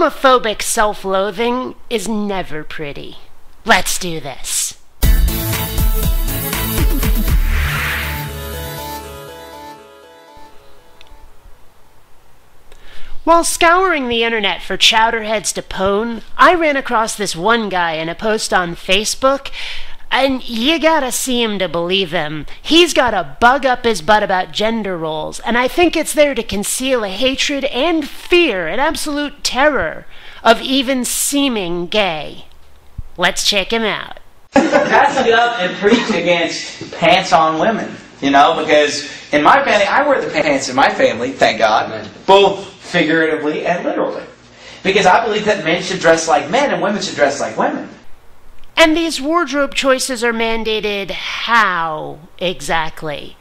Homophobic self-loathing is never pretty. Let's do this. While scouring the internet for chowderheads to pwn, I ran across this one guy in a post on Facebook, and you gotta see him to believe him. He's got a bug up his butt about gender roles, and I think it's there to conceal a hatred and fear and absolute terror of even seeming gay. Let's check him out. Passing it up and preach against pants on women, you know, because in my family, I wear the pants in my family, thank God, both figuratively and literally. Because I believe that men should dress like men and women should dress like women. And these wardrobe choices are mandated how exactly?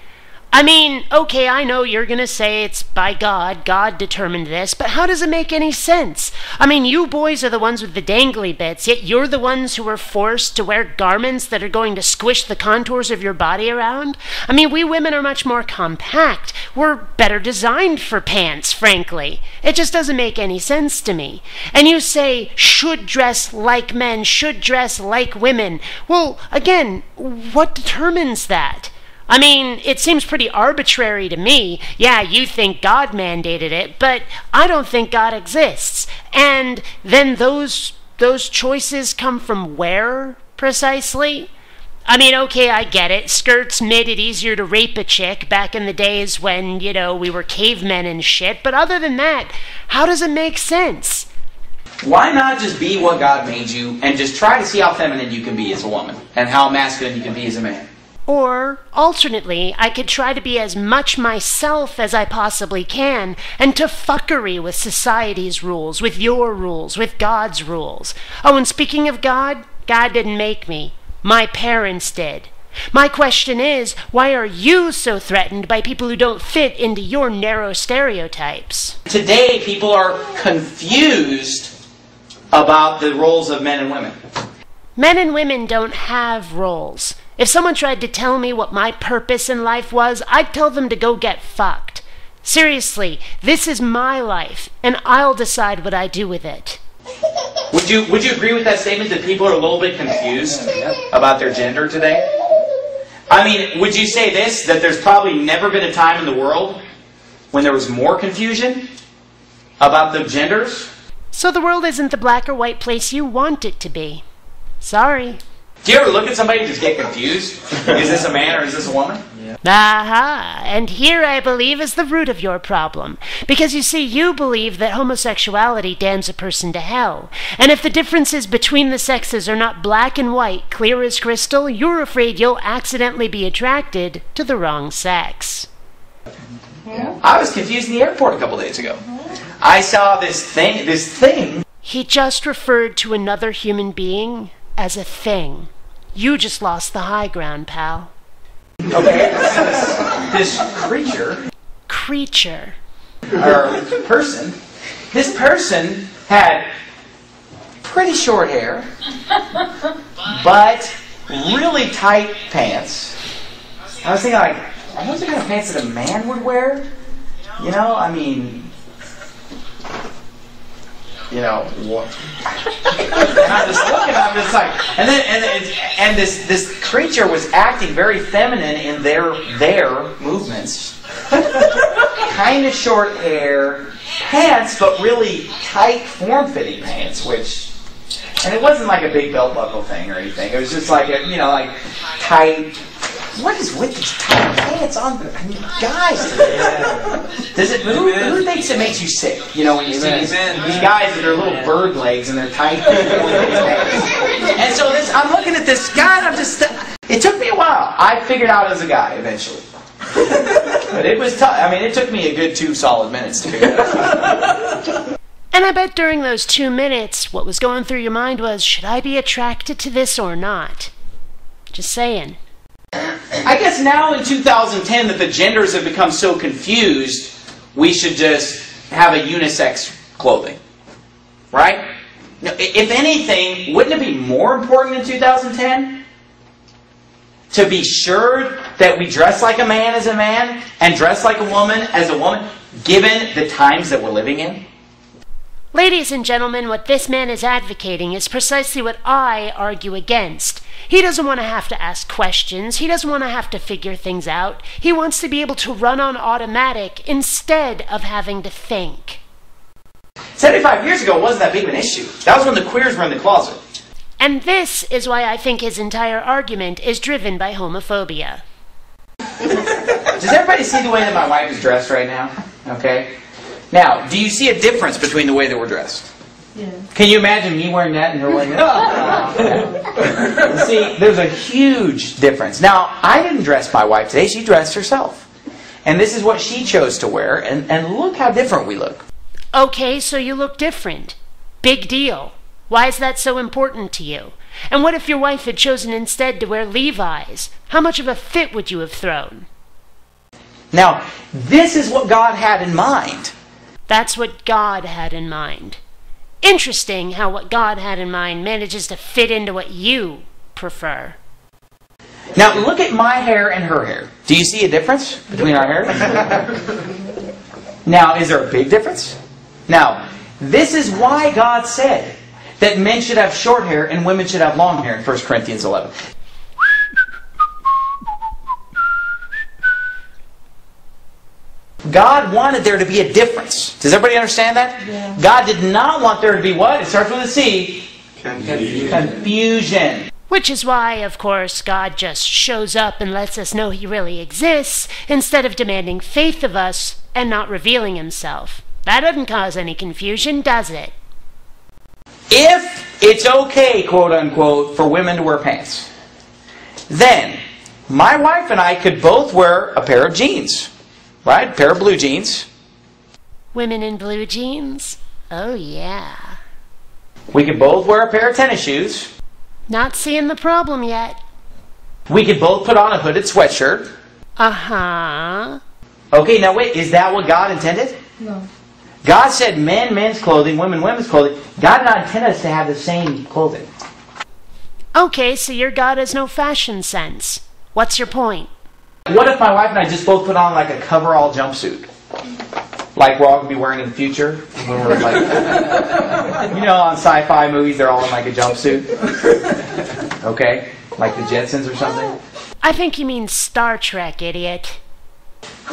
I mean, okay, I know you're going to say it's by God, God determined this, but how does it make any sense? I mean, you boys are the ones with the dangly bits, yet you're the ones who are forced to wear garments that are going to squish the contours of your body around? I mean, we women are much more compact. We're better designed for pants, frankly. It just doesn't make any sense to me. And you say, should dress like men, should dress like women. Well, again, what determines that? I mean, it seems pretty arbitrary to me. Yeah, you think God mandated it, but I don't think God exists. And then those choices come from where, precisely? I mean, okay, I get it. Skirts made it easier to rape a chick back in the days when, you know, we were cavemen and shit. But other than that, how does it make sense? Why not just be what God made you and just try to see how feminine you can be as a woman and how masculine you can be as a man? Or, alternately, I could try to be as much myself as I possibly can, and to fuckery with society's rules, with your rules, with God's rules. Oh, and speaking of God, God didn't make me. My parents did. My question is, why are you so threatened by people who don't fit into your narrow stereotypes? Today, people are confused about the roles of men and women. Men and women don't have roles. If someone tried to tell me what my purpose in life was, I'd tell them to go get fucked. Seriously, this is my life, and I'll decide what I do with it. Would you agree with that statement that people are a little bit confused about their gender today? I mean, would you say this, that there's probably never been a time in the world when there was more confusion about the genders? So the world isn't the black or white place you want it to be. Sorry. Do you ever look at somebody and just get confused? Is this a man or is this a woman? Yeah. Aha! And here I believe is the root of your problem. Because you see, you believe that homosexuality damns a person to hell. And if the differences between the sexes are not black and white, clear as crystal, you're afraid you'll accidentally be attracted to the wrong sex. Yeah. I was confused in the airport a couple days ago. I saw this thing. He just referred to another human being as a thing. You just lost the high ground, pal. Okay, this creature, or person, this person had pretty short hair, but really tight pants. I was thinking, like, are those the kind of pants that a man would wear? You know, I mean, you know, what? And I'm just looking, I'm just like, and this creature was acting very feminine in their movements. Kind of short hair, pants, but really tight, form-fitting pants, and it wasn't like a big belt buckle thing or anything. It was just like a, you know, like tight. What is with these tight pants on? I mean, guys today. Does it move? Who thinks it makes you sick? You know, when you see these guys that are little bird legs and they're tight. And so I'm looking at this guy and I'm just. It took me a while. I figured out as a guy eventually. But it was tough. I mean, it took me a good 2 solid minutes to figure it out. And I bet during those 2 minutes, what was going through your mind was, should I be attracted to this or not? Just saying. I guess now in 2010 that the genders have become so confused, we should just have a unisex clothing. Right? Now, if anything, wouldn't it be more important in 2010 to be sure that we dress like a man as a man and dress like a woman as a woman, given the times that we're living in? Ladies and gentlemen, what this man is advocating is precisely what I argue against. He doesn't want to have to ask questions. He doesn't want to have to figure things out. He wants to be able to run on automatic instead of having to think. 75 years ago, it wasn't that big of an issue. That was when the queers were in the closet. And this is why I think his entire argument is driven by homophobia. Does everybody see the way that my wife is dressed right now? Okay. Now, do you see a difference between the way that we're dressed? Yeah. Can you imagine me wearing that and her wearing that? See, there's a huge difference. Now, I didn't dress my wife today. She dressed herself. And this is what she chose to wear. And look how different we look. Okay, so you look different. Big deal. Why is that so important to you? And what if your wife had chosen instead to wear Levi's? How much of a fit would you have thrown? Now, this is what God had in mind. That's what God had in mind. Interesting how what God had in mind manages to fit into what you prefer. Now, look at my hair and her hair. Do you see a difference between our hair? Now, is there a big difference? Now, this is why God said that men should have short hair and women should have long hair in 1 Corinthians 11. God wanted there to be a difference. Does everybody understand that? Yeah. God did not want there to be what? It starts with a C. Confusion. Confusion. Which is why, of course, God just shows up and lets us know He really exists, instead of demanding faith of us and not revealing Himself. That doesn't cause any confusion, does it? If it's okay, quote unquote, for women to wear pants, then my wife and I could both wear a pair of jeans. Right? A pair of blue jeans. Women in blue jeans? Oh, yeah. We could both wear a pair of tennis shoes. Not seeing the problem yet. We could both put on a hooded sweatshirt. Uh-huh. Okay, now wait, is that what God intended? No. God said men, men's clothing, women, women's clothing. God did not intend us to have the same clothing. Okay, so your God has no fashion sense. What's your point? What if my wife and I just both put on like a coverall jumpsuit? Like we're all going to be wearing in the future? When we're like, you know, on sci-fi movies, they're all in like a jumpsuit. Okay? Like the Jetsons or something. I think you mean Star Trek, idiot.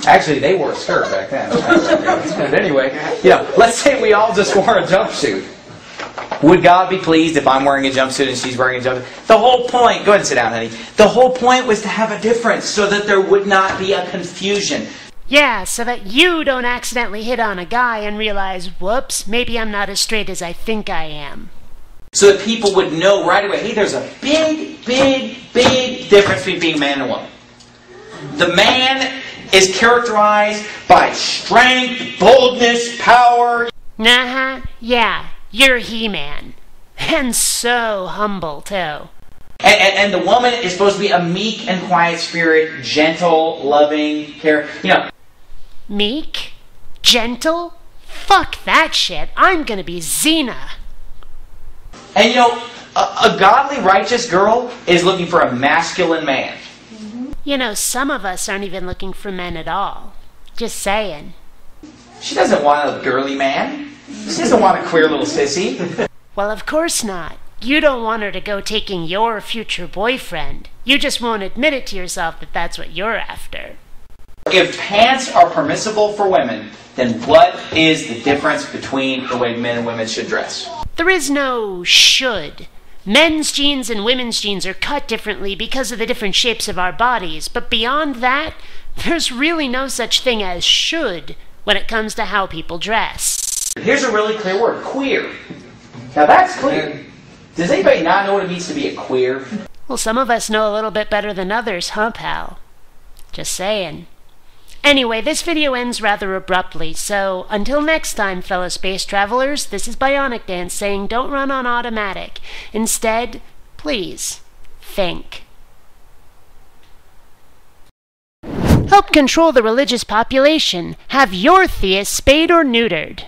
Actually, they wore a skirt back then. But anyway, you know, let's say we all just wore a jumpsuit. Would God be pleased if I'm wearing a jumpsuit and she's wearing a jumpsuit? The whole point, go ahead and sit down, honey. The whole point was to have a difference so that there would not be a confusion. Yeah, so that you don't accidentally hit on a guy and realize, whoops, maybe I'm not as straight as I think I am. So that people would know right away, hey, there's a big, big, big difference between being a man and a woman. The man is characterized by strength, boldness, power. Uh-huh, yeah. You're He-Man. And so humble, too. And the woman is supposed to be a meek and quiet spirit, gentle, loving, care. You know. Meek? Gentle? Fuck that shit. I'm gonna be Xena. And you know, a godly, righteous girl is looking for a masculine man. You know, some of us aren't even looking for men at all. Just saying. She doesn't want a girly man. She doesn't want a queer little sissy. Well, of course not. You don't want her to go taking your future boyfriend. You just won't admit it to yourself that that's what you're after. If pants are permissible for women, then what is the difference between the way men and women should dress? There is no should. Men's jeans and women's jeans are cut differently because of the different shapes of our bodies, but beyond that, there's really no such thing as should when it comes to how people dress. Here's a really clear word, queer. Now that's clear. Does anybody not know what it means to be a queer? Well, some of us know a little bit better than others, huh, pal? Just saying. Anyway, this video ends rather abruptly, so until next time, fellow space travelers, this is BionicDance saying don't run on automatic. Instead, please, think. Help control the religious population. Have your theists spayed or neutered.